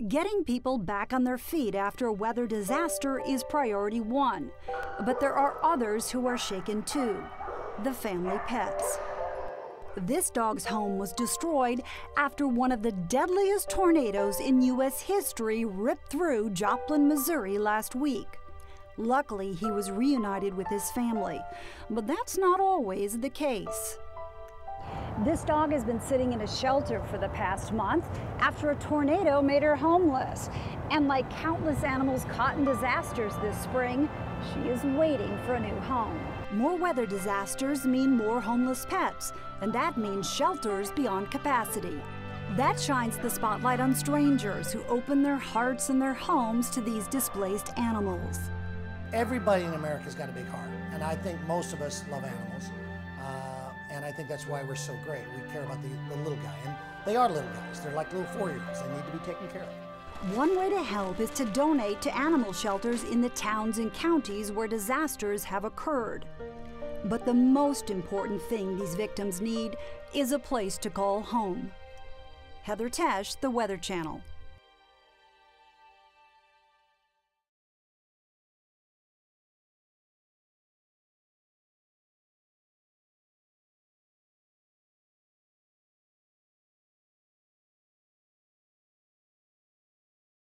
Getting people back on their feet after a weather disaster is priority one. But there are others who are shaken too: the family pets. This dog's home was destroyed after one of the deadliest tornadoes in U.S. history ripped through Joplin, Missouri last week. Luckily, he was reunited with his family, but that's not always the case. This dog has been sitting in a shelter for the past month after a tornado made her homeless. And like countless animals caught in disasters this spring, she is waiting for a new home. More weather disasters mean more homeless pets, and that means shelters beyond capacity. That shines the spotlight on strangers who open their hearts and their homes to these displaced animals. Everybody in America's got a big heart, and I think most of us love animals. And I think that's why we're so great. We care about the little guy, and they are little guys. They're like little 4-year-olds. They need to be taken care of. One way to help is to donate to animal shelters in the towns and counties where disasters have occurred. But the most important thing these victims need is a place to call home. Heather Tesh, The Weather Channel.